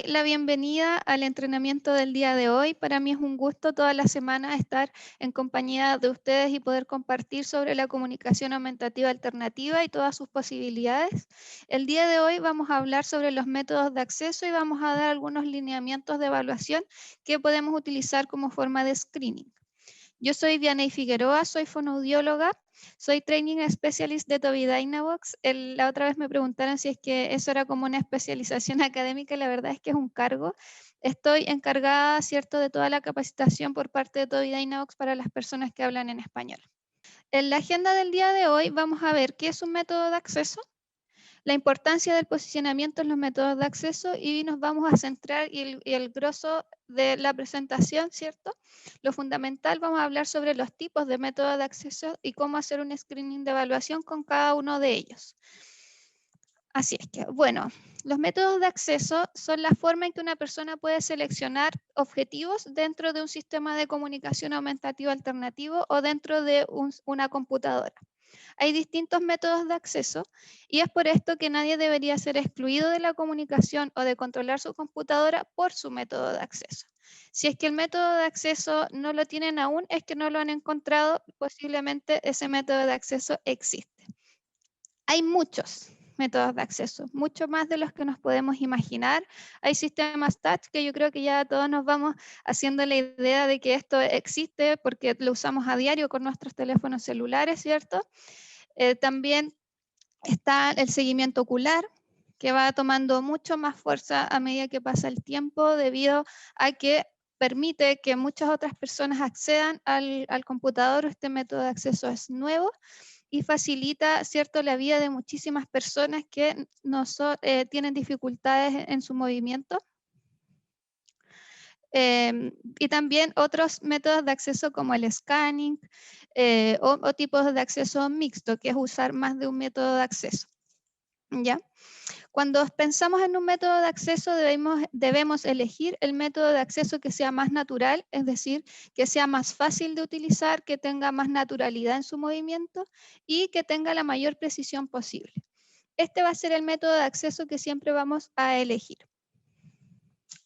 la bienvenida al entrenamiento del día de hoy. Para mí es un gusto toda la semana estar en compañía de ustedes y poder compartir sobre la comunicación aumentativa alternativa y todas sus posibilidades. El día de hoy vamos a hablar sobre los métodos de acceso y vamos a dar algunos lineamientos de evaluación que podemos utilizar como forma de screening. Yo soy Vianey Figueroa, soy fonoaudióloga, soy Training Specialist de Tobii Dynavox. La otra vez me preguntaron si es que eso era como una especialización académica y la verdad es que es un cargo. Estoy encargada, ¿cierto?, de toda la capacitación por parte de Tobii Dynavox para las personas que hablan en español. En la agenda del día de hoy vamos a ver qué es un método de acceso, la importancia del posicionamiento en los métodos de acceso y nos vamos a centrar y el grosso de la presentación, ¿cierto? Lo fundamental, vamos a hablar sobre los tipos de métodos de acceso y cómo hacer un screening de evaluación con cada uno de ellos. Así es que, bueno, los métodos de acceso son la forma en que una persona puede seleccionar objetivos dentro de un sistema de comunicación aumentativa alternativo o dentro de una computadora. Hay distintos métodos de acceso y es por esto que nadie debería ser excluido de la comunicación o de controlar su computadora por su método de acceso. Si es que el método de acceso no lo tienen aún, es que no lo han encontrado, posiblemente ese método de acceso existe. Hay muchos métodos de acceso, mucho más de los que nos podemos imaginar. Hay sistemas touch que yo creo que ya todos nos vamos haciendo la idea de que esto existe porque lo usamos a diario con nuestros teléfonos celulares, ¿cierto? También está el seguimiento ocular, que va tomando mucho más fuerza a medida que pasa el tiempo debido a que permite que muchas otras personas accedan al computador. Este método de acceso es nuevo y facilita, ¿cierto?, la vida de muchísimas personas que tienen dificultades en su movimiento. Y también otros métodos de acceso como el scanning o tipos de acceso mixto, que es usar más de un método de acceso. ¿Ya? Cuando pensamos en un método de acceso debemos elegir el método de acceso que sea más natural, es decir, que sea más fácil de utilizar, que tenga más naturalidad en su movimiento y que tenga la mayor precisión posible. Este va a ser el método de acceso que siempre vamos a elegir.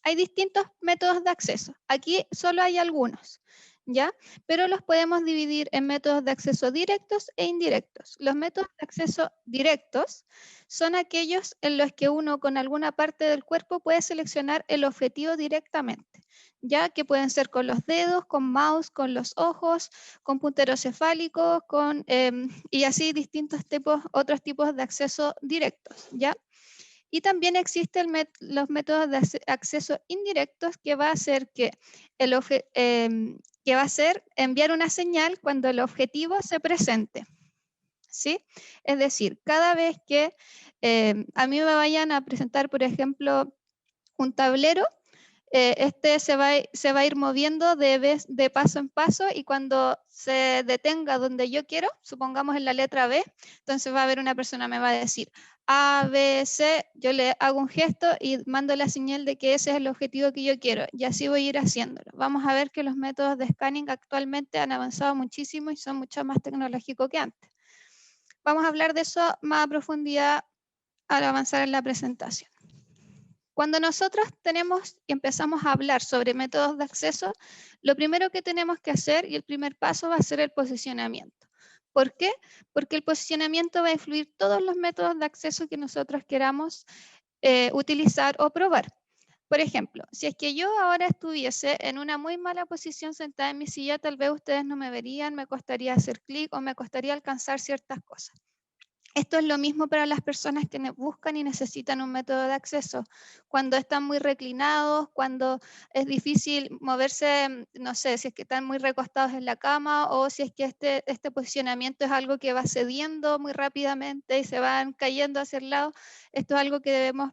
Hay distintos métodos de acceso. Aquí solo hay algunos, ¿ya? Pero los podemos dividir en métodos de acceso directos e indirectos. Los métodos de acceso directos son aquellos en los que uno con alguna parte del cuerpo puede seleccionar el objetivo directamente, ya que pueden ser con los dedos, con mouse, con los ojos, con punteros cefálicos, y así distintos otros tipos de acceso directos, ¿ya? Y también existen los métodos de acceso indirectos que va a hacer que va a ser enviar una señal cuando el objetivo se presente. ¿Sí? Es decir, cada vez que a mí me vayan a presentar, por ejemplo, un tablero, este se va a ir moviendo de paso en paso y cuando se detenga donde yo quiero, supongamos en la letra B, entonces va a haber una persona me va a decir A, B, C, yo le hago un gesto y mando la señal de que ese es el objetivo que yo quiero y así voy a ir haciéndolo. Vamos a ver que los métodos de scanning actualmente han avanzado muchísimo y son mucho más tecnológicos que antes. Vamos a hablar de eso más a profundidad al avanzar en la presentación. Cuando nosotros empezamos a hablar sobre métodos de acceso, lo primero que tenemos que hacer y el primer paso va a ser el posicionamiento. ¿Por qué? Porque el posicionamiento va a influir todos los métodos de acceso que nosotros queramos utilizar o probar. Por ejemplo, si es que yo ahora estuviese en una muy mala posición sentada en mi silla, tal vez ustedes no me verían, me costaría hacer clic o me costaría alcanzar ciertas cosas. Esto es lo mismo para las personas que buscan y necesitan un método de acceso. Cuando están muy reclinados, cuando es difícil moverse, no sé, si es que están muy recostados en la cama o si es que este posicionamiento es algo que va cediendo muy rápidamente y se van cayendo hacia el lado. Esto es algo que debemos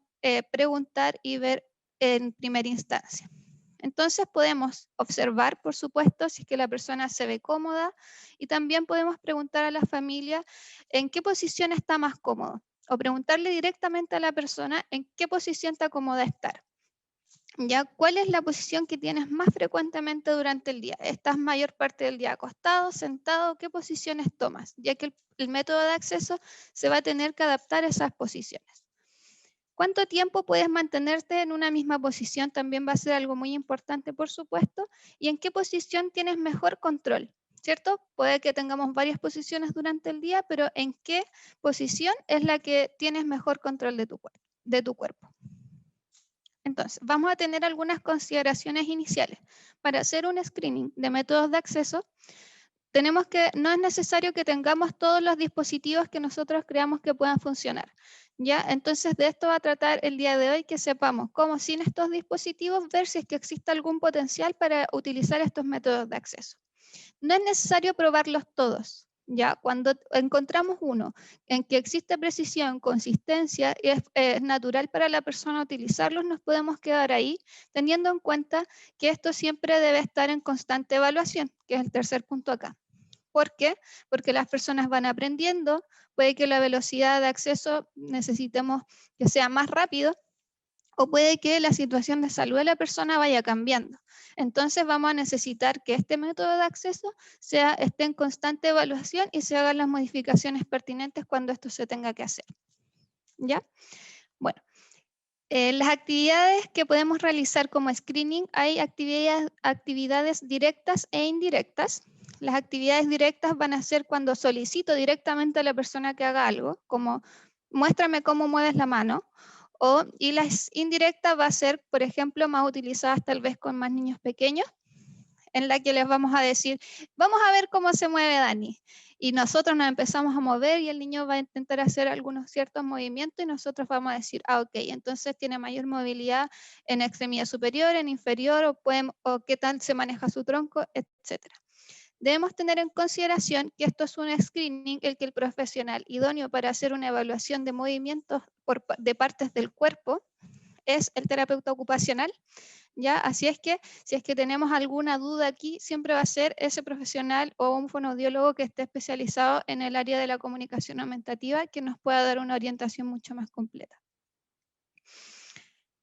preguntar y ver en primera instancia. Entonces podemos observar, por supuesto, si es que la persona se ve cómoda y también podemos preguntar a la familia en qué posición está más cómodo o preguntarle directamente a la persona en qué posición te acomoda estar. ¿Ya? ¿Cuál es la posición que tienes más frecuentemente durante el día? ¿Estás mayor parte del día acostado, sentado? ¿Qué posiciones tomas? Ya que el método de acceso se va a tener que adaptar a esas posiciones. ¿Cuánto tiempo puedes mantenerte en una misma posición? También va a ser algo muy importante, por supuesto. ¿Y en qué posición tienes mejor control? ¿Cierto? Puede que tengamos varias posiciones durante el día, pero ¿en qué posición es la que tienes mejor control de tu cuerpo? Entonces, vamos a tener algunas consideraciones iniciales. Para hacer un screening de métodos de acceso, no es necesario que tengamos todos los dispositivos que nosotros creamos que puedan funcionar. ¿Ya? Entonces, de esto va a tratar el día de hoy, que sepamos cómo sin estos dispositivos ver si es que existe algún potencial para utilizar estos métodos de acceso. No es necesario probarlos todos. ¿Ya? Cuando encontramos uno en que existe precisión, consistencia y es natural para la persona utilizarlos, nos podemos quedar ahí, teniendo en cuenta que esto siempre debe estar en constante evaluación, que es el tercer punto acá. ¿Por qué? Porque las personas van aprendiendo, puede que la velocidad de acceso necesitemos que sea más rápido, o puede que la situación de salud de la persona vaya cambiando. Entonces vamos a necesitar que este método de acceso esté en constante evaluación y se hagan las modificaciones pertinentes cuando esto se tenga que hacer. ¿Ya? Bueno, las actividades que podemos realizar como screening, hay actividades directas e indirectas. Las actividades directas van a ser cuando solicito directamente a la persona que haga algo, como muéstrame cómo mueves la mano, y las indirectas va a ser, por ejemplo, más utilizadas tal vez con más niños pequeños, en la que les vamos a decir, vamos a ver cómo se mueve Dani. Y nosotros nos empezamos a mover y el niño va a intentar hacer algunos ciertos movimientos y nosotros vamos a decir, ok, entonces tiene mayor movilidad en extremidad superior, en inferior, o qué tal se maneja su tronco, etc. Debemos tener en consideración que esto es un screening, el que el profesional idóneo para hacer una evaluación de movimientos de partes del cuerpo es el terapeuta ocupacional. ¿Ya? Así es que si es que tenemos alguna duda aquí, siempre va a ser ese profesional o un fonoaudiólogo que esté especializado en el área de la comunicación aumentativa que nos pueda dar una orientación mucho más completa.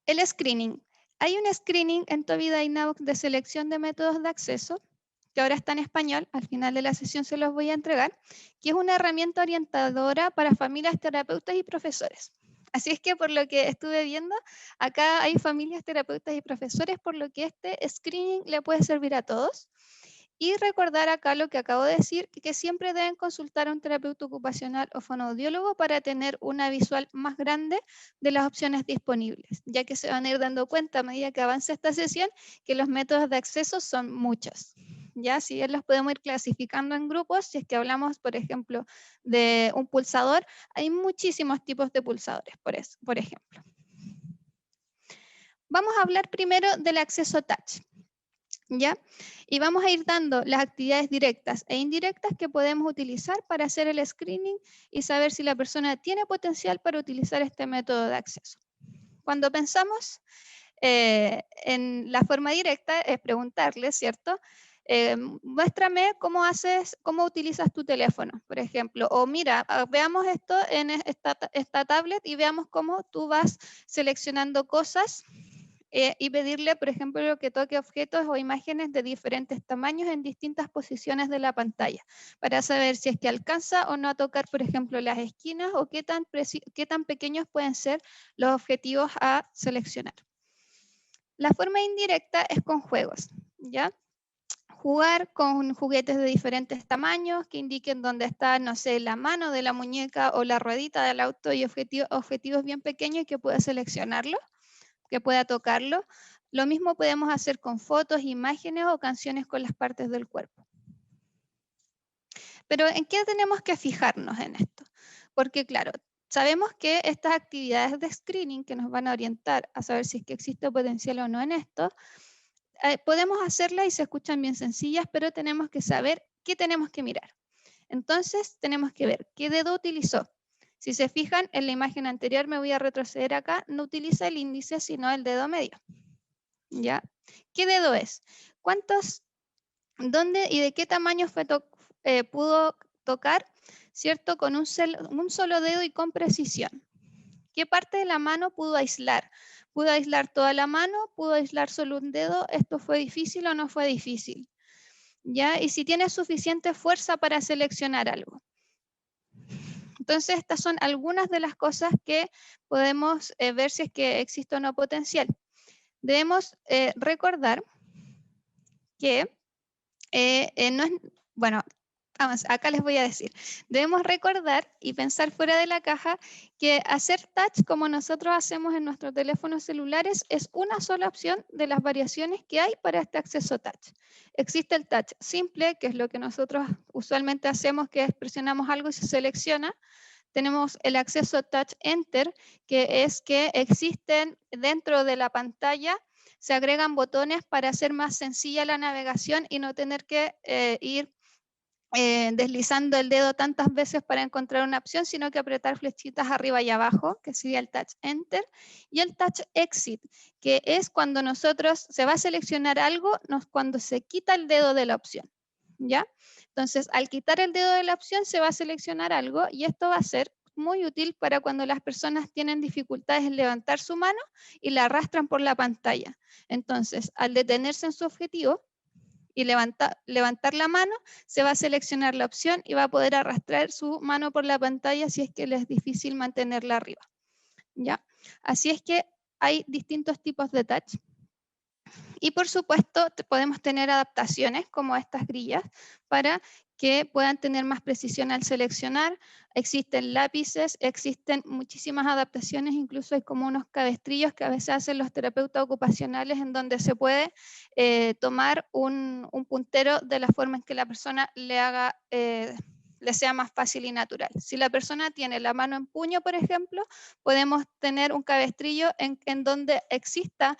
El screening. Hay un screening en TOBI Dynavox de selección de métodos de acceso, que ahora está en español, al final de la sesión se los voy a entregar, que es una herramienta orientadora para familias, terapeutas y profesores. Así es que por lo que estuve viendo, acá hay familias, terapeutas y profesores, por lo que este screening le puede servir a todos. Y recordar acá lo que acabo de decir, que siempre deben consultar a un terapeuta ocupacional o fonoaudiólogo para tener una visual más grande de las opciones disponibles, ya que se van a ir dando cuenta a medida que avance esta sesión que los métodos de acceso son muchos. Ya, si bien los podemos ir clasificando en grupos, si es que hablamos, por ejemplo, de un pulsador, hay muchísimos tipos de pulsadores, por ejemplo. Vamos a hablar primero del acceso touch. ¿Ya? Y vamos a ir dando las actividades directas e indirectas que podemos utilizar para hacer el screening y saber si la persona tiene potencial para utilizar este método de acceso. Cuando pensamos en la forma directa, es preguntarle, ¿cierto? Muéstrame cómo utilizas tu teléfono, por ejemplo, o mira, veamos esto en esta tablet y veamos cómo tú vas seleccionando cosas y pedirle, por ejemplo, que toque objetos o imágenes de diferentes tamaños en distintas posiciones de la pantalla, para saber si es que alcanza o no a tocar, por ejemplo, las esquinas o qué tan pequeños pueden ser los objetivos a seleccionar. La forma indirecta es con juegos, ¿ya? Jugar con juguetes de diferentes tamaños que indiquen dónde está, no sé, la mano de la muñeca o la ruedita del auto y objetivos bien pequeños que pueda seleccionarlo, que pueda tocarlo. Lo mismo podemos hacer con fotos, imágenes o canciones con las partes del cuerpo. Pero ¿en qué tenemos que fijarnos en esto? Porque claro, sabemos que estas actividades de screening que nos van a orientar a saber si es que existe potencial o no en esto, podemos hacerlas y se escuchan bien sencillas, pero tenemos que saber qué tenemos que mirar. Entonces tenemos que ver qué dedo utilizó. Si se fijan en la imagen anterior, me voy a retroceder acá, no utiliza el índice, sino el dedo medio. ¿Ya? ¿Qué dedo es? ¿Dónde y de qué tamaño pudo tocar, ¿cierto? Con un solo dedo y con precisión. ¿Qué parte de la mano pudo aislar? ¿Pudo aislar toda la mano? ¿Pudo aislar solo un dedo? ¿Esto fue difícil o no fue difícil? ¿Ya? Y si tiene suficiente fuerza para seleccionar algo. Entonces, estas son algunas de las cosas que podemos ver si es que existe o no potencial. Debemos recordar que no es, bueno, vamos, acá les voy a decir, debemos recordar y pensar fuera de la caja que hacer touch como nosotros hacemos en nuestros teléfonos celulares es una sola opción de las variaciones que hay para este acceso touch. Existe el touch simple, que es lo que nosotros usualmente hacemos, que es presionamos algo y se selecciona. Tenemos el acceso touch enter, que es que existen dentro de la pantalla, se agregan botones para hacer más sencilla la navegación y no tener que ir deslizando el dedo tantas veces para encontrar una opción, sino que apretar flechitas arriba y abajo, que sería el touch enter, y el touch exit, que es cuando nosotros se va a seleccionar algo, cuando se quita el dedo de la opción, ¿ya? Entonces, al quitar el dedo de la opción se va a seleccionar algo y esto va a ser muy útil para cuando las personas tienen dificultades en levantar su mano y la arrastran por la pantalla. Entonces, al detenerse en su objetivo, y levantar la mano, se va a seleccionar la opción y va a poder arrastrar su mano por la pantalla si es que le es difícil mantenerla arriba. ¿Ya? Así es que hay distintos tipos de touch. Y por supuesto, podemos tener adaptaciones como estas grillas para que puedan tener más precisión al seleccionar. Existen lápices, existen muchísimas adaptaciones, incluso hay como unos cabestrillos que a veces hacen los terapeutas ocupacionales en donde se puede tomar un puntero de la forma en que la persona le sea más fácil y natural. Si la persona tiene la mano en puño, por ejemplo, podemos tener un cabestrillo en donde exista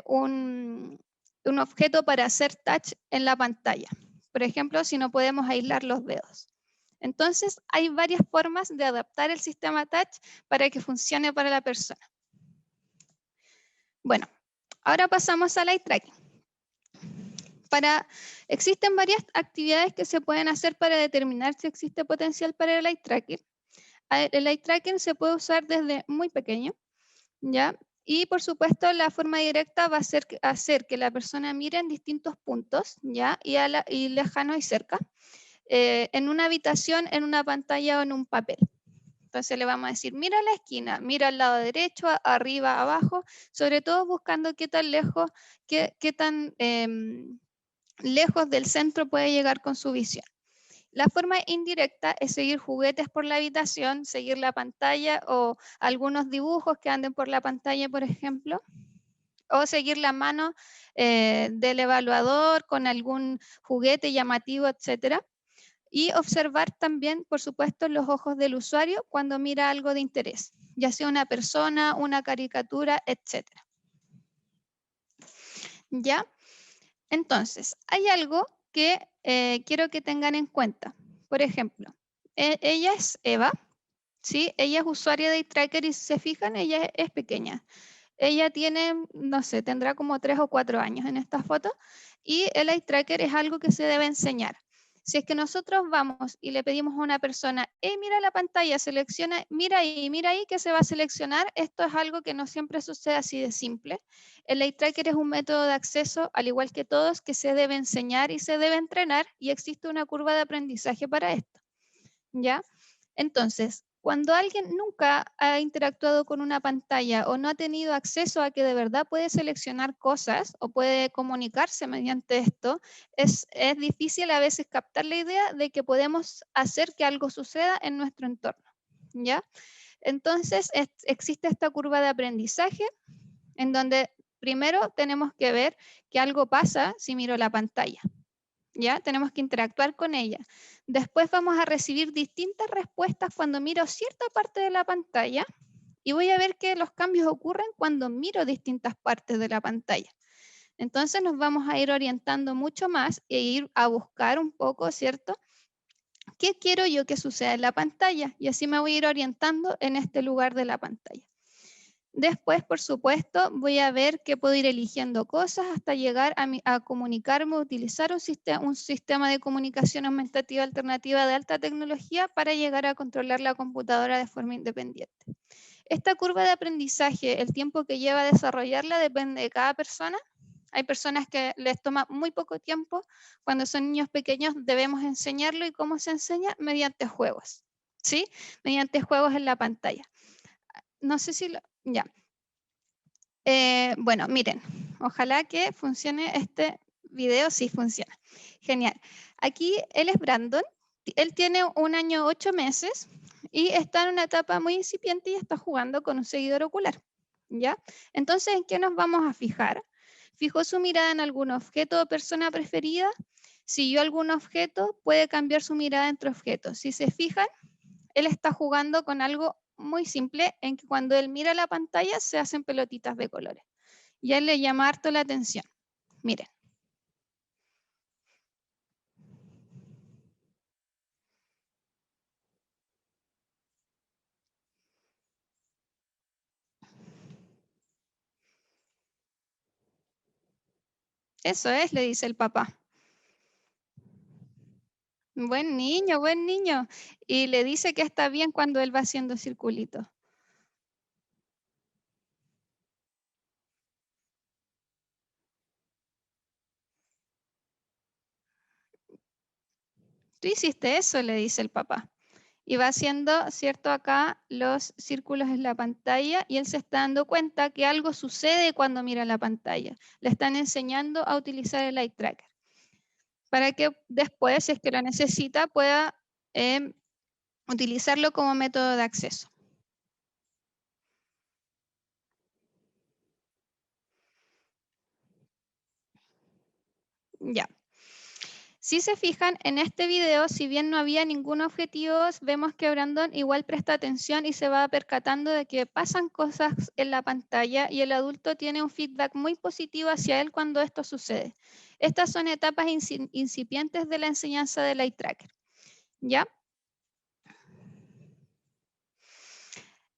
un objeto para hacer touch en la pantalla. Por ejemplo, si no podemos aislar los dedos. Entonces, hay varias formas de adaptar el sistema touch para que funcione para la persona. Bueno, ahora pasamos al eye tracking. Existen varias actividades que se pueden hacer para determinar si existe potencial para el eye tracking. El eye tracking se puede usar desde muy pequeño, ¿ya? Y por supuesto la forma directa va a ser hacer que la persona mire en distintos puntos, ¿ya? Y lejano y cerca, en una habitación, en una pantalla o en un papel. Entonces le vamos a decir, mira a la esquina, mira al lado derecho, arriba, abajo, sobre todo buscando qué tan lejos, qué tan lejos del centro puede llegar con su visión. La forma indirecta es seguir juguetes por la habitación, seguir la pantalla o algunos dibujos que anden por la pantalla, por ejemplo, o seguir la mano del evaluador con algún juguete llamativo, etcétera. Y observar también, por supuesto, los ojos del usuario cuando mira algo de interés, ya sea una persona, una caricatura, etcétera. ¿Ya? Entonces, hay algo que quiero que tengan en cuenta. Por ejemplo, ella es Eva, ¿sí? Ella es usuaria de iTracker y si se fijan, ella es pequeña. Ella tiene, no sé, tendrá como 3 o 4 años en esta foto y el iTracker es algo que se debe enseñar. Si es que nosotros vamos y le pedimos a una persona, mira la pantalla, selecciona, mira ahí que se va a seleccionar, esto es algo que no siempre sucede así de simple. El eye tracker es un método de acceso, al igual que todos, que se debe enseñar y se debe entrenar y existe una curva de aprendizaje para esto. ¿Ya? Entonces, cuando alguien nunca ha interactuado con una pantalla o no ha tenido acceso a que de verdad puede seleccionar cosas o puede comunicarse mediante esto, es difícil a veces captar la idea de que podemos hacer que algo suceda en nuestro entorno. ¿Ya? Entonces, existe esta curva de aprendizaje en donde primero tenemos que ver que algo pasa si miro la pantalla. ¿Ya? Tenemos que interactuar con ella. Después vamos a recibir distintas respuestas cuando miro cierta parte de la pantalla y voy a ver que los cambios ocurren cuando miro distintas partes de la pantalla. Entonces nos vamos a ir orientando mucho más e ir a buscar un poco, ¿cierto? ¿Qué quiero yo que suceda en la pantalla? Y así me voy a ir orientando en este lugar de la pantalla. Después, por supuesto, voy a ver que puedo ir eligiendo cosas hasta llegar a comunicarme, utilizar un sistema de comunicación aumentativa alternativa de alta tecnología para llegar a controlar la computadora de forma independiente. Esta curva de aprendizaje, el tiempo que lleva a desarrollarla depende de cada persona. Hay personas que les toma muy poco tiempo. Cuando son niños pequeños debemos enseñarlo y cómo se enseña mediante juegos. ¿sí? Mediante juegos en la pantalla. No sé si ya. Bueno, miren, ojalá que funcione este video, sí funciona. Genial. Aquí él es Brandon, él tiene 1 año 8 meses y está en una etapa muy incipiente y está jugando con un seguidor ocular, ¿ya? Entonces, ¿en qué nos vamos a fijar? Fijó su mirada en algún objeto o persona preferida, siguió algún objeto, puede cambiar su mirada entre objetos. Si se fijan, él está jugando con algo muy simple en que cuando él mira la pantalla se hacen pelotitas de colores. Y a él le llama harto la atención. Miren. Eso es, le dice el papá. Buen niño, buen niño. Y le dice que está bien cuando él va haciendo circulitos. Tú hiciste eso, le dice el papá. Y va haciendo, ¿cierto? Acá los círculos en la pantalla y él se está dando cuenta que algo sucede cuando mira la pantalla. Le están enseñando a utilizar el eye tracker para que después, si es que lo necesita, pueda utilizarlo como método de acceso. Ya. Si se fijan, en este video, si bien no había ningún objetivo, vemos que Brandon igual presta atención y se va percatando de que pasan cosas en la pantalla y el adulto tiene un feedback muy positivo hacia él cuando esto sucede. Estas son etapas incipientes de la enseñanza del eye tracker. ¿Ya?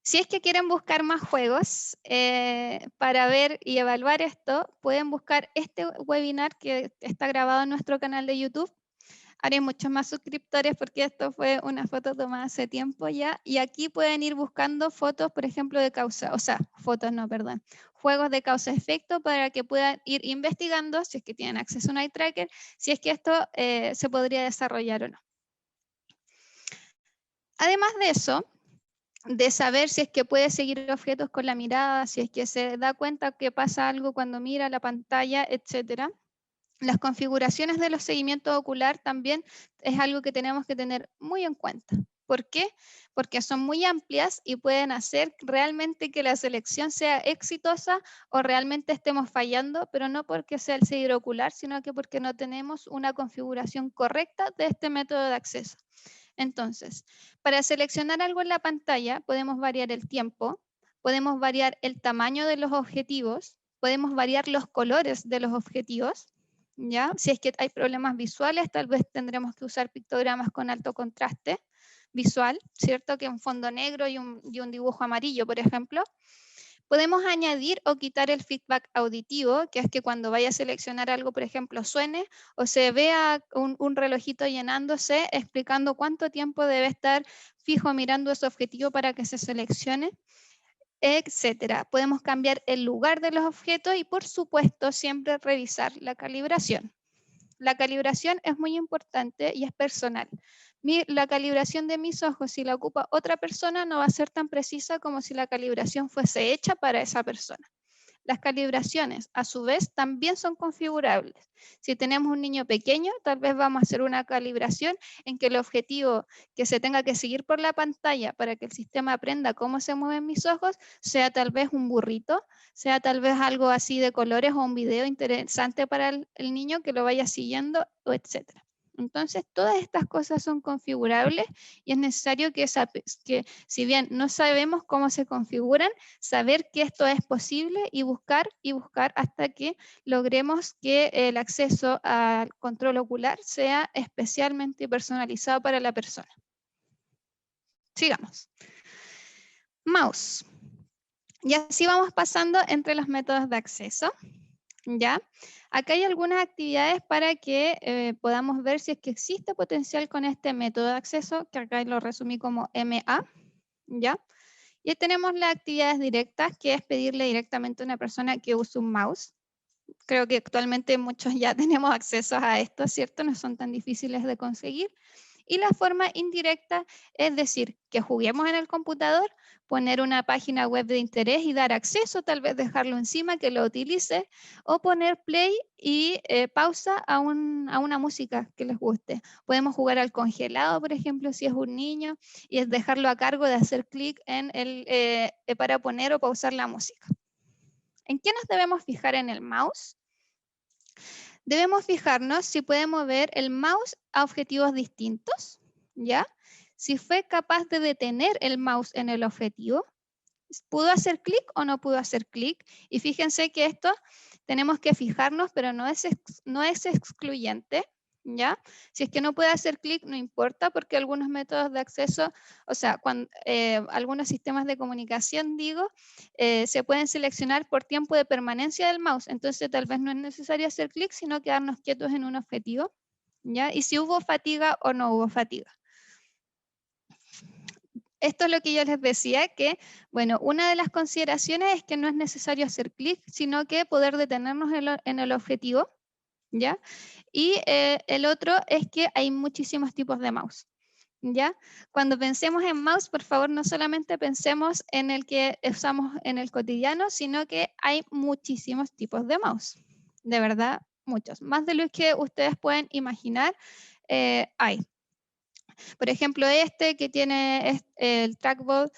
Si es que quieren buscar más juegos para ver y evaluar esto, pueden buscar este webinar que está grabado en nuestro canal de YouTube. Haré muchos más suscriptores porque esto fue una foto tomada hace tiempo ya. Y aquí pueden ir buscando fotos, por ejemplo, de causa, o sea, fotos no, perdón, juegos de causa-efecto para que puedan ir investigando, si es que tienen acceso a un eye tracker, si es que esto se podría desarrollar o no. Además de eso, de saber si es que puede seguir objetos con la mirada, si es que se da cuenta que pasa algo cuando mira la pantalla, etcétera. Las configuraciones de los seguimientos ocular también es algo que tenemos que tener muy en cuenta. ¿Por qué? Porque son muy amplias y pueden hacer realmente que la selección sea exitosa o realmente estemos fallando, pero no porque sea el seguidor ocular, sino que porque no tenemos una configuración correcta de este método de acceso. Entonces, para seleccionar algo en la pantalla, podemos variar el tiempo, podemos variar el tamaño de los objetivos, podemos variar los colores de los objetivos, ¿ya? Si es que hay problemas visuales, tal vez tendremos que usar pictogramas con alto contraste visual, ¿cierto? Que un fondo negro y un dibujo amarillo, por ejemplo. Podemos añadir o quitar el feedback auditivo, que es que cuando vaya a seleccionar algo, por ejemplo, suene o se vea un relojito llenándose explicando cuánto tiempo debe estar fijo mirando ese objetivo para que se seleccione, etcétera. Podemos cambiar el lugar de los objetos y, por supuesto, siempre revisar la calibración. La calibración es muy importante y es personal. La calibración de mis ojos, si la ocupa otra persona, no va a ser tan precisa como si la calibración fuese hecha para esa persona. Las calibraciones, a su vez, también son configurables. Si tenemos un niño pequeño, tal vez vamos a hacer una calibración en que el objetivo que se tenga que seguir por la pantalla para que el sistema aprenda cómo se mueven mis ojos, sea tal vez un burrito, sea tal vez algo así de colores o un video interesante para el niño que lo vaya siguiendo, etcétera. Entonces, todas estas cosas son configurables y es necesario que si bien no sabemos cómo se configuran, saber que esto es posible y buscar hasta que logremos que el acceso al control ocular sea especialmente personalizado para la persona. Sigamos. Mouse. Y así vamos pasando entre los métodos de acceso. ¿Ya? Acá hay algunas actividades para que podamos ver si es que existe potencial con este método de acceso, que acá lo resumí como MA, ¿ya? Y tenemos las actividades directas, que es pedirle directamente a una persona que use un mouse. Creo que actualmente muchos ya tenemos acceso a esto, ¿cierto? No son tan difíciles de conseguir. Y la forma indirecta es decir, que juguemos en el computador, poner una página web de interés y dar acceso, tal vez dejarlo encima, que lo utilice, o poner play y pausa a una música que les guste. Podemos jugar al congelado, por ejemplo, si es un niño, y es dejarlo a cargo de hacer clic en para poner o pausar la música. ¿En qué nos debemos fijar en el mouse? Debemos fijarnos si puede mover el mouse a objetivos distintos, ¿ya? Si fue capaz de detener el mouse en el objetivo, ¿pudo hacer clic o no pudo hacer clic? Y fíjense que esto tenemos que fijarnos, pero no es excluyente, ¿ya? Si es que no puede hacer clic, no importa, porque algunos métodos de acceso, o sea, algunos sistemas de comunicación, digo, se pueden seleccionar por tiempo de permanencia del mouse. Entonces, tal vez no es necesario hacer clic, sino quedarnos quietos en un objetivo, ¿ya? Y si hubo fatiga o no hubo fatiga. Esto es lo que yo les decía, que, bueno, una de las consideraciones es que no es necesario hacer clic, sino que poder detenernos en el objetivo, ¿ya? Y el otro es que hay muchísimos tipos de mouse, ¿ya? Cuando pensemos en mouse, por favor, no solamente pensemos en el que usamos en el cotidiano, sino que hay muchísimos tipos de mouse, de verdad, muchos, más de los que ustedes pueden imaginar hay. Por ejemplo, este que tiene el trackball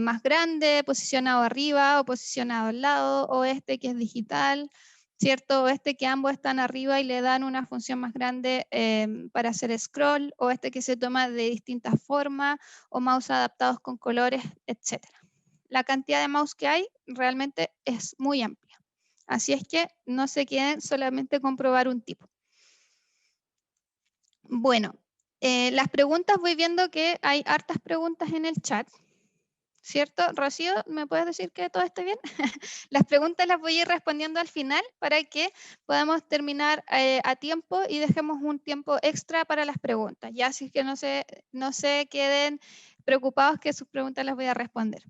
más grande, posicionado arriba o posicionado al lado, o este que es digital, ¿cierto? O este que ambos están arriba y le dan una función más grande para hacer scroll, o este que se toma de distintas formas, o mouse adaptados con colores, etc. La cantidad de mouse que hay realmente es muy amplia. Así es que no se queden solamente con probar un tipo. Bueno, las preguntas, voy viendo que hay hartas preguntas en el chat, ¿cierto? Rocío, ¿me puedes decir que todo esté bien? Las preguntas las voy a ir respondiendo al final para que podamos terminar a tiempo y dejemos un tiempo extra para las preguntas. Ya, así que no se queden preocupados que sus preguntas las voy a responder.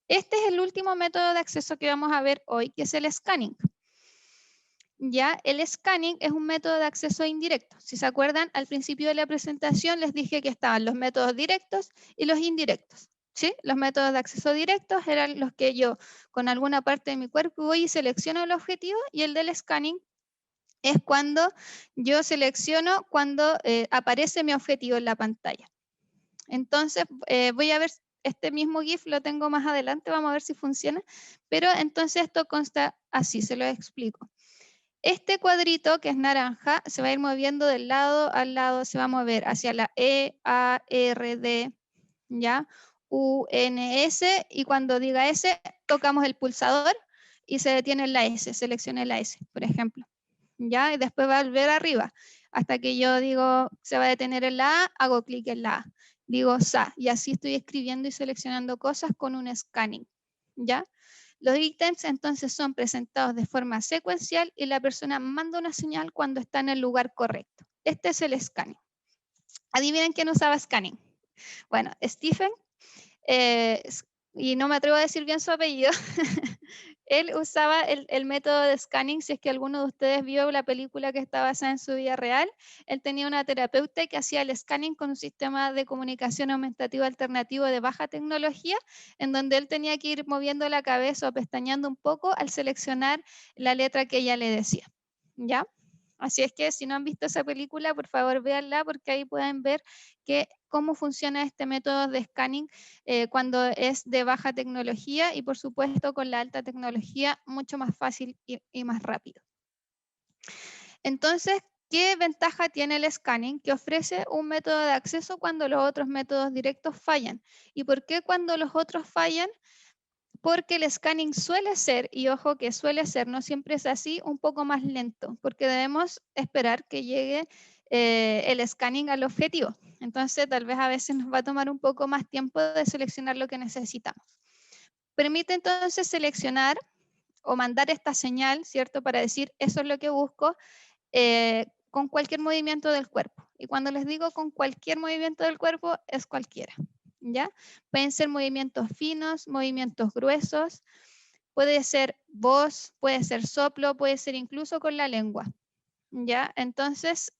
Este es el último método de acceso que vamos a ver hoy, que es el scanning. Ya, el scanning es un método de acceso indirecto. Si se acuerdan, al principio de la presentación les dije que estaban los métodos directos y los indirectos. ¿Sí? Los métodos de acceso directos eran los que yo con alguna parte de mi cuerpo voy y selecciono el objetivo, y el del scanning es cuando yo selecciono cuando aparece mi objetivo en la pantalla. Entonces, voy a ver, este mismo GIF lo tengo más adelante, vamos a ver si funciona, pero entonces esto consta así, se lo explico. Este cuadrito, que es naranja, se va a ir moviendo del lado al lado, se va a mover hacia la E, A, R, D, ¿ya? U, N, S, y cuando diga S, tocamos el pulsador y se detiene en la S, seleccione la S, por ejemplo, ¿ya? Y después va a volver arriba, hasta que yo digo, se va a detener en la A, hago clic en la A, digo SA, y así estoy escribiendo y seleccionando cosas con un scanning, ¿ya? Los ítems entonces son presentados de forma secuencial y la persona manda una señal cuando está en el lugar correcto. Este es el scanning. Adivinen quién usaba scanning. Bueno, Stephen, y no me atrevo a decir bien su apellido, él usaba el método de scanning. Si es que alguno de ustedes vio la película que está basada en su vida real, él tenía una terapeuta que hacía el scanning con un sistema de comunicación aumentativa alternativo de baja tecnología, en donde él tenía que ir moviendo la cabeza o pestañeando un poco al seleccionar la letra que ella le decía, ¿ya? Así es que si no han visto esa película, por favor véanla, porque ahí pueden ver cómo funciona este método de scanning cuando es de baja tecnología, y por supuesto con la alta tecnología mucho más fácil y más rápido. Entonces, ¿qué ventaja tiene el scanning? Que ofrece un método de acceso cuando los otros métodos directos fallan. ¿Y por qué cuando los otros fallan? Porque el scanning suele ser, y ojo que suele ser, no siempre es así, un poco más lento, porque debemos esperar que llegue el scanning al objetivo. Entonces, tal vez a veces nos va a tomar un poco más tiempo de seleccionar lo que necesitamos. Permite entonces seleccionar o mandar esta señal, ¿cierto? Para decir, eso es lo que busco, con cualquier movimiento del cuerpo. Y cuando les digo con cualquier movimiento del cuerpo, es cualquiera, ¿ya? Pueden ser movimientos finos, movimientos gruesos, puede ser voz, puede ser soplo, puede ser incluso con la lengua, ¿ya? Entonces,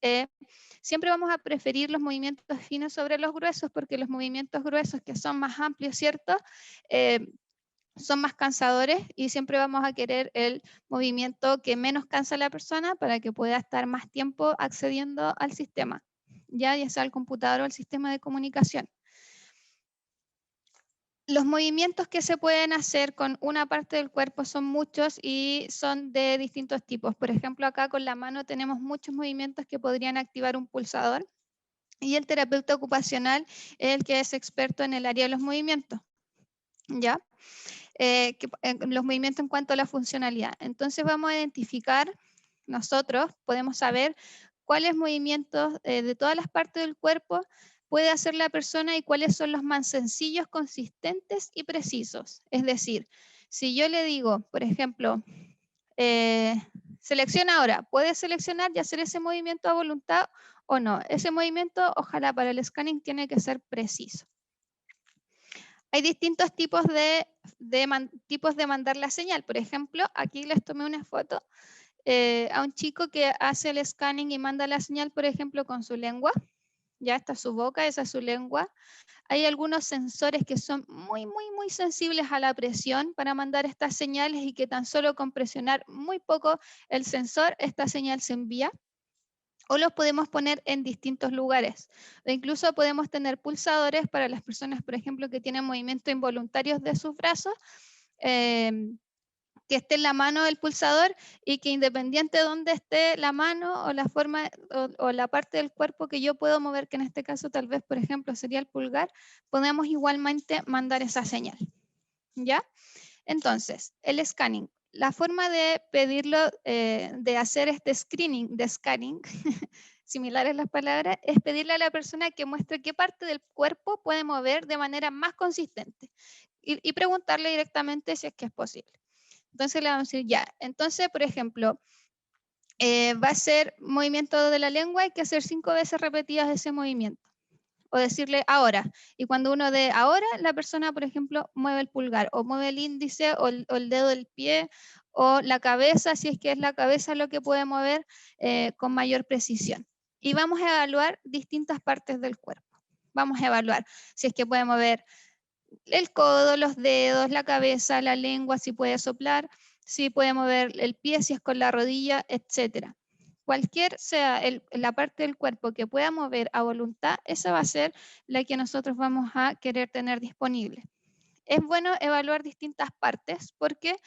siempre vamos a preferir los movimientos finos sobre los gruesos porque los movimientos gruesos que son más amplios, ¿cierto? Son más cansadores y siempre vamos a querer el movimiento que menos cansa a la persona para que pueda estar más tiempo accediendo al sistema, ya sea al computador o al sistema de comunicación. Los movimientos que se pueden hacer con una parte del cuerpo son muchos y son de distintos tipos. Por ejemplo, acá con la mano tenemos muchos movimientos que podrían activar un pulsador y el terapeuta ocupacional es el que es experto en el área de los movimientos, ¿ya? Los movimientos en cuanto a la funcionalidad. Entonces vamos a identificar, nosotros podemos saber cuáles movimientos de todas las partes del cuerpo puede hacer la persona y cuáles son los más sencillos, consistentes y precisos. Es decir, si yo le digo, por ejemplo, selecciona ahora, ¿puede seleccionar y hacer ese movimiento a voluntad o no? Ese movimiento, ojalá para el scanning, tiene que ser preciso. Hay distintos tipos tipos de mandar la señal. Por ejemplo, aquí les tomé una foto a un chico que hace el scanning y manda la señal, por ejemplo, con su lengua. Ya está su boca, esa es su lengua. Hay algunos sensores que son muy sensibles a la presión para mandar estas señales y que tan solo con presionar muy poco el sensor, esta señal se envía. O los podemos poner en distintos lugares. O incluso podemos tener pulsadores para las personas, por ejemplo, que tienen movimientos involuntarios de sus brazos, que esté en la mano del pulsador y que independiente de dónde esté la mano o la forma o la parte del cuerpo que yo puedo mover, que en este caso tal vez, por ejemplo, sería el pulgar, podemos igualmente mandar esa señal. ¿Ya? Entonces, el scanning. La forma de pedirlo, de hacer este screening de scanning, similares las palabras, es pedirle a la persona que muestre qué parte del cuerpo puede mover de manera más consistente y preguntarle directamente si es que es posible. Entonces le vamos a decir, ya, entonces, por ejemplo, va a ser movimiento de la lengua, hay que hacer 5 veces repetidas ese movimiento. O decirle ahora. Y cuando uno de ahora, la persona, por ejemplo, mueve el pulgar o mueve el índice o el dedo del pie o la cabeza, si es que es la cabeza lo que puede mover con mayor precisión. Y vamos a evaluar distintas partes del cuerpo. Vamos a evaluar si es que puede mover el codo, los dedos, la cabeza, la lengua, si puede soplar, si puede mover el pie, si es con la rodilla, etcétera. Cualquier sea la parte del cuerpo que pueda mover a voluntad, esa va a ser la que nosotros vamos a querer tener disponible. Es bueno evaluar distintas partes porque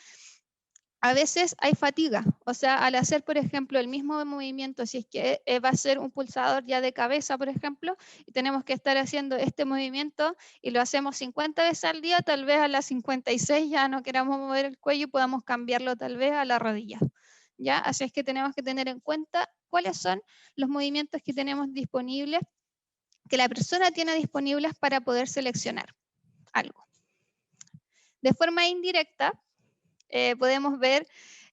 a veces hay fatiga, o sea, al hacer, por ejemplo, el mismo movimiento, si es que va a ser un pulsador ya de cabeza, por ejemplo, y tenemos que estar haciendo este movimiento y lo hacemos 50 veces al día, tal vez a las 56 ya no queramos mover el cuello y podamos cambiarlo tal vez a la rodilla, ¿ya? Así es que tenemos que tener en cuenta cuáles son los movimientos que tenemos disponibles, que la persona tiene disponibles para poder seleccionar algo. De forma indirecta, podemos ver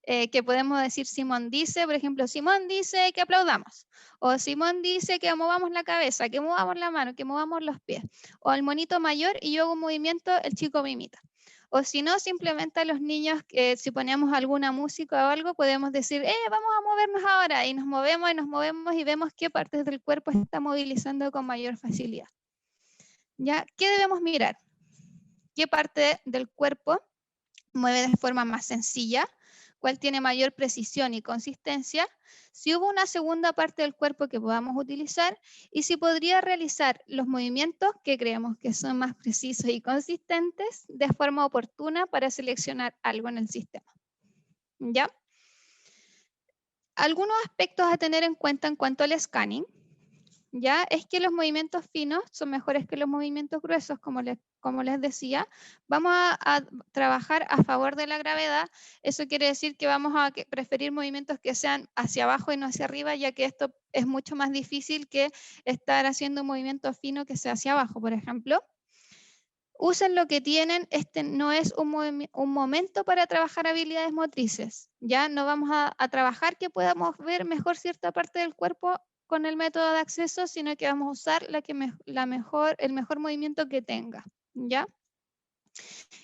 que podemos decir Simón dice, por ejemplo, Simón dice que aplaudamos, o Simón dice que movamos la cabeza, que movamos la mano, que movamos los pies, o el monito mayor y yo hago un movimiento, el chico me imita. O si no, simplemente a los niños, si ponemos alguna música o algo, podemos decir, vamos a movernos ahora, y nos movemos y vemos qué partes del cuerpo está movilizando con mayor facilidad. ¿Ya? ¿Qué debemos mirar? ¿Qué parte del cuerpo mueve de forma más sencilla? ¿Cuál tiene mayor precisión y consistencia? Si hubo una segunda parte del cuerpo que podamos utilizar y si podría realizar los movimientos que creemos que son más precisos y consistentes de forma oportuna para seleccionar algo en el sistema. ¿Ya? Algunos aspectos a tener en cuenta en cuanto al scanning, ¿ya? Es que los movimientos finos son mejores que los movimientos gruesos, como les decía. Vamos a trabajar a favor de la gravedad. Eso quiere decir que vamos a preferir movimientos que sean hacia abajo y no hacia arriba, ya que esto es mucho más difícil que estar haciendo un movimiento fino que sea hacia abajo, por ejemplo. Usen lo que tienen, este no es un momento para trabajar habilidades motrices, ya no vamos a trabajar que podamos ver mejor cierta parte del cuerpo con el método de acceso, sino que vamos a usar el mejor movimiento que tenga, ¿ya?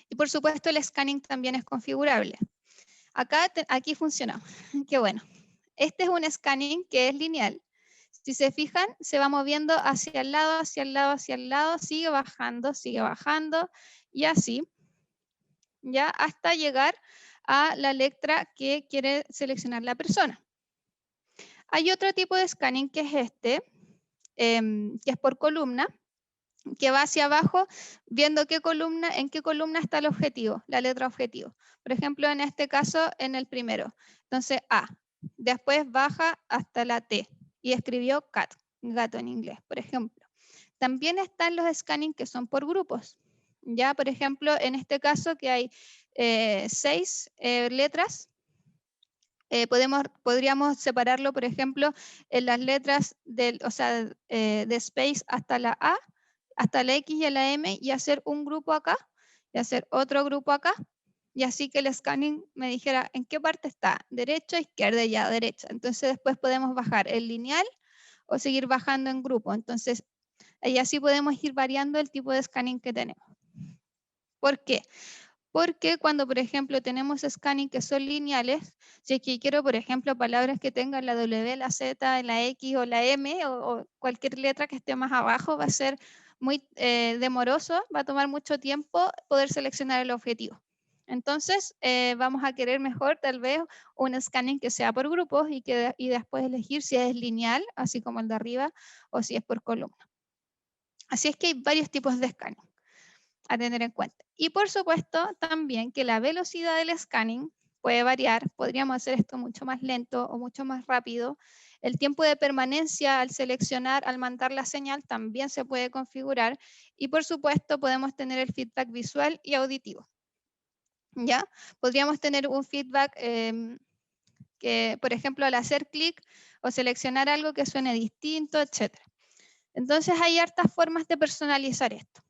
Y por supuesto el scanning también es configurable. Aquí funcionó, qué bueno. Este es un scanning que es lineal. Si se fijan, se va moviendo hacia el lado, hacia el lado, hacia el lado, sigue bajando y así, ya hasta llegar a la letra que quiere seleccionar la persona. Hay otro tipo de scanning que es este, que es por columna, que va hacia abajo viendo en qué columna está el objetivo, la letra objetivo. Por ejemplo, en este caso, en el primero. Entonces, A. Después baja hasta la T y escribió cat, gato en inglés, por ejemplo. También están los scanning que son por grupos. Ya, por ejemplo, en este caso que hay 6 letras, podríamos separarlo, por ejemplo, en las letras de space hasta la A, hasta la X y la M, y hacer un grupo acá, y hacer otro grupo acá, y así que el scanning me dijera en qué parte está, derecha, izquierda, ya, derecha. Entonces después podemos bajar en lineal o seguir bajando en grupo. Entonces, y así podemos ir variando el tipo de scanning que tenemos. ¿Por qué? Porque cuando, por ejemplo, tenemos scanning que son lineales, si es que quiero, por ejemplo, palabras que tengan la W, la Z, la X o la M o cualquier letra que esté más abajo, va a ser muy demoroso, va a tomar mucho tiempo poder seleccionar el objetivo. Entonces, vamos a querer mejor tal vez un scanning que sea por grupos y después elegir si es lineal, así como el de arriba, o si es por columna. Así es que hay varios tipos de scanning a tener en cuenta. Y por supuesto también que la velocidad del scanning puede variar, podríamos hacer esto mucho más lento o mucho más rápido. El tiempo de permanencia al seleccionar, al mandar la señal también se puede configurar y por supuesto podemos tener el feedback visual y auditivo. ¿Ya? Podríamos tener un feedback que, por ejemplo, al hacer clic o seleccionar algo que suene distinto, etc. Entonces hay hartas formas de personalizar esto.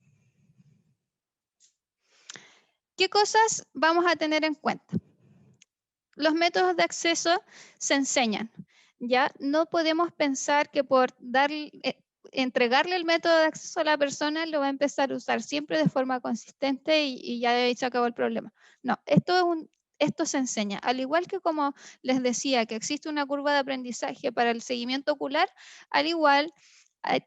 ¿Qué cosas vamos a tener en cuenta? Los métodos de acceso se enseñan, ¿ya? No podemos pensar que por entregarle el método de acceso a la persona lo va a empezar a usar siempre de forma consistente y ya de ahí se acabó el problema. No, esto se enseña. Al igual que como les decía que existe una curva de aprendizaje para el seguimiento ocular, al igual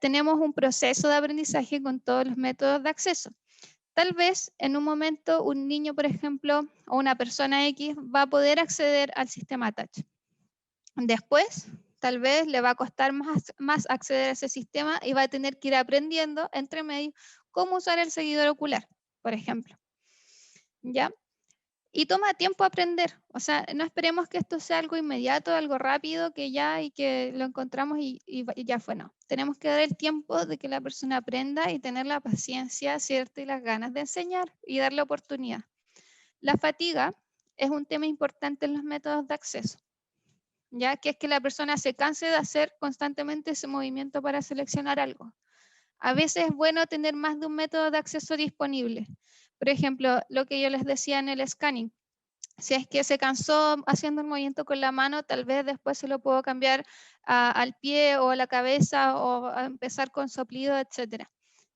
tenemos un proceso de aprendizaje con todos los métodos de acceso. Tal vez en un momento un niño, por ejemplo, o una persona X va a poder acceder al sistema touch. Después, tal vez le va a costar más acceder a ese sistema y va a tener que ir aprendiendo entre medio cómo usar el seguidor ocular, por ejemplo. ¿Ya? Y toma tiempo aprender. O sea, no esperemos que esto sea algo inmediato, algo rápido, que ya y que lo encontramos y ya fue. No. Tenemos que dar el tiempo de que la persona aprenda y tener la paciencia, ¿cierto? Y las ganas de enseñar y darle oportunidad. La fatiga es un tema importante en los métodos de acceso, ya que es que la persona se canse de hacer constantemente ese movimiento para seleccionar algo. A veces es bueno tener más de un método de acceso disponible. Por ejemplo, lo que yo les decía en el scanning. Si es que se cansó haciendo el movimiento con la mano, tal vez después se lo puedo cambiar al pie o a la cabeza o a empezar con soplido, etc.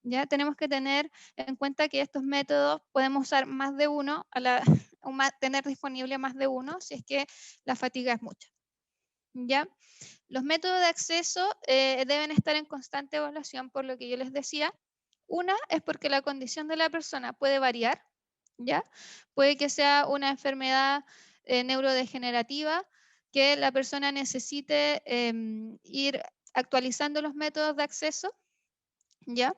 Ya tenemos que tener en cuenta que estos métodos podemos usar más de uno, tener disponible más de uno si es que la fatiga es mucha. ¿Ya? Los métodos de acceso deben estar en constante evaluación, por lo que yo les decía. Una es porque la condición de la persona puede variar, ¿ya? Puede que sea una enfermedad neurodegenerativa, que la persona necesite ir actualizando los métodos de acceso, ¿ya?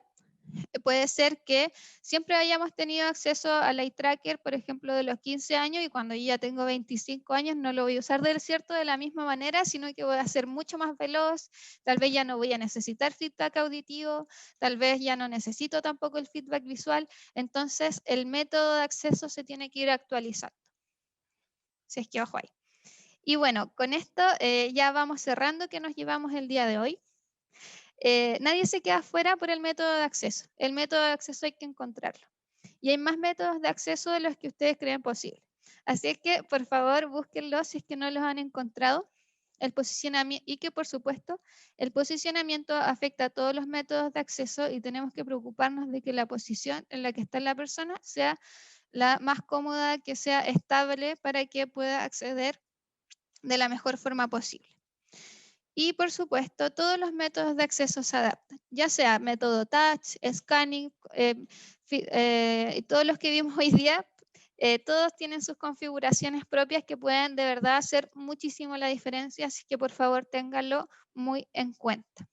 Puede ser que siempre hayamos tenido acceso al eye tracker, por ejemplo, de los 15 años y cuando yo ya tengo 25 años no lo voy a usar de la misma manera, sino que voy a ser mucho más veloz, tal vez ya no voy a necesitar feedback auditivo, tal vez ya no necesito tampoco el feedback visual, entonces el método de acceso se tiene que ir actualizando. Si es que ojo ahí. Y bueno, con esto ya vamos cerrando que nos llevamos el día de hoy. Nadie se queda fuera por el método de acceso. El método de acceso hay que encontrarlo. Y hay más métodos de acceso de los que ustedes creen posible. Así es que, por favor, búsquenlos si es que no los han encontrado. El posicionamiento, y que, por supuesto, el posicionamiento afecta a todos los métodos de acceso y tenemos que preocuparnos de que la posición en la que está la persona sea la más cómoda, que sea estable para que pueda acceder de la mejor forma posible. Y por supuesto, todos los métodos de acceso se adaptan, ya sea método touch, scanning, y todos los que vimos hoy día, todos tienen sus configuraciones propias que pueden de verdad hacer muchísimo la diferencia, así que por favor ténganlo muy en cuenta.